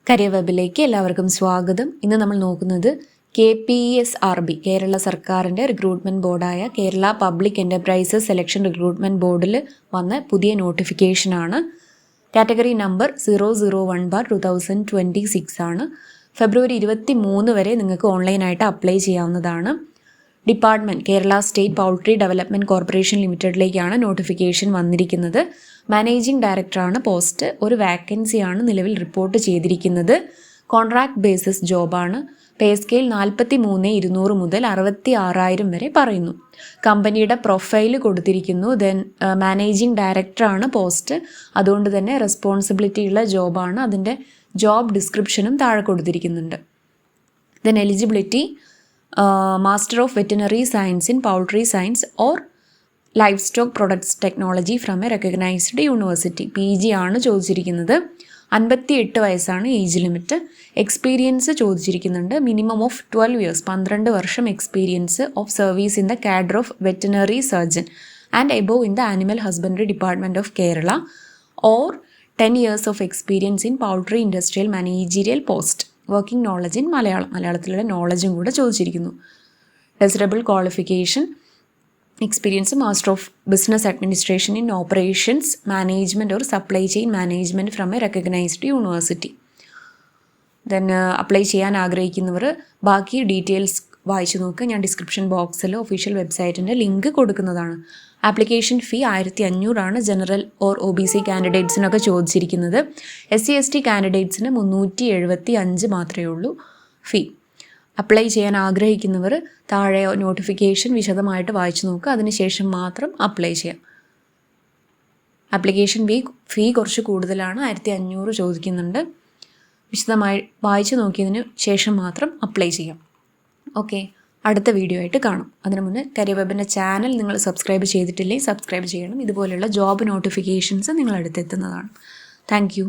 Career വെബിലേക്ക് എല്ലാവർക്കും സ്വാഗതം. ഇന്ന് നമ്മൾ നോക്കുന്നത് KPSRB കേരള സർക്കാരിൻ്റെ റിക്രൂട്ട്മെൻറ്റ് ബോർഡായ Kerala public enterprises selection recruitment ബോർഡിൽ വന്ന പുതിയ നോട്ടിഫിക്കേഷനാണ്. കാറ്റഗറി നമ്പർ 001/2026 ആണ്. ഫെബ്രുവരി 23 വരെ നിങ്ങൾക്ക് ഓൺലൈനായിട്ട് അപ്ലൈ ചെയ്യാവുന്നതാണ്. Department Kerala state poultry development corporation ലിമിറ്റഡിലേക്കാണ് നോട്ടിഫിക്കേഷൻ വന്നിരിക്കുന്നത്. മാനേജിംഗ് ഡയറക്ടറാണ് പോസ്റ്റ്. ഒരു വാക്കൻസിയാണ് നിലവിൽ റിപ്പോർട്ട് ചെയ്തിരിക്കുന്നത്. കോൺട്രാക്ട് ബേസിസ് ജോബാണ്. പേ സ്കെയിൽ 43,200 മുതൽ 66,000 വരെ പറയുന്നു. കമ്പനിയുടെ പ്രൊഫൈൽ കൊടുത്തിരിക്കുന്നു. ദെൻ മാനേജിംഗ് ഡയറക്ടറാണ് പോസ്റ്റ്. അതുകൊണ്ട് തന്നെ റെസ്പോൺസിബിലിറ്റി ഉള്ള ജോബാണ്. അതിൻ്റെ ജോബ് ഡിസ്ക്രിപ്ഷനും താഴെ കൊടുത്തിരിക്കുന്നുണ്ട്. Then eligibility master of veterinary science in poultry science or livestock products technology from a recognised university. PG ആണ് ചോദിച്ചിരിക്കുന്നത്. 58 വയസ്സാണ് ഏജ് ലിമിറ്റ്. എക്സ്പീരിയൻസ് ചോദിച്ചിരിക്കുന്നുണ്ട്. മിനിമം ഓഫ് 12 ഇയേഴ്സ് 12 വർഷം experience of service in the cadre of veterinary surgeon and above in the animal husbandry department of Kerala or 10 years of experience in poultry industrial managerial post. Working knowledge in മലയാളത്തിലുള്ള നോളജും കൂടെ ചോദിച്ചിരിക്കുന്നു. Desirable qualification experience master of business administration in operations management or supply chain management from a recognised university. Then apply ചെയ്യാൻ ആഗ്രഹിക്കുന്നവർ ബാക്കി details വായിച്ചു നോക്കുക. ഞാൻ ഡിസ്ക്രിപ്ഷൻ ബോക്സിൽ ഒഫീഷ്യൽ വെബ്സൈറ്റിൻ്റെ ലിങ്ക് കൊടുക്കുന്നതാണ്. ആപ്ലിക്കേഷൻ ഫീ 1,500 ആണ്. ജനറൽ ഓർ OBC കാൻഡിഡേറ്റ്സിനൊക്കെ ചോദിച്ചിരിക്കുന്നത്. SC/ST കാൻഡിഡേറ്റ്സിന് 375 മാത്രമേ ഉള്ളൂ ഫീ. അപ്ലൈ ചെയ്യാൻ ആഗ്രഹിക്കുന്നവർ താഴെ നോട്ടിഫിക്കേഷൻ വിശദമായിട്ട് വായിച്ചു നോക്കുക. അതിനുശേഷം മാത്രം അപ്ലൈ ചെയ്യാം. ആപ്ലിക്കേഷൻ ഫീ കുറച്ച് കൂടുതലാണ്. 1,500 ചോദിക്കുന്നുണ്ട്. വിശദമായി വായിച്ചു നോക്കിയതിന് ശേഷം മാത്രം അപ്ലൈ ചെയ്യാം. ഓക്കെ, അടുത്ത വീഡിയോ ആയിട്ട് കാണാം. അതിനു മുന്നേ കരിയർ വെബിൻ്റെ ചാനൽ നിങ്ങൾ സബ്സ്ക്രൈബ് ചെയ്തിട്ടില്ലെങ്കിൽ സബ്സ്ക്രൈബ് ചെയ്യണം. ഇതുപോലെയുള്ള ജോബ് നോട്ടിഫിക്കേഷൻസ് നിങ്ങളടുത്ത് എത്തുന്നതാണ്. Thank you.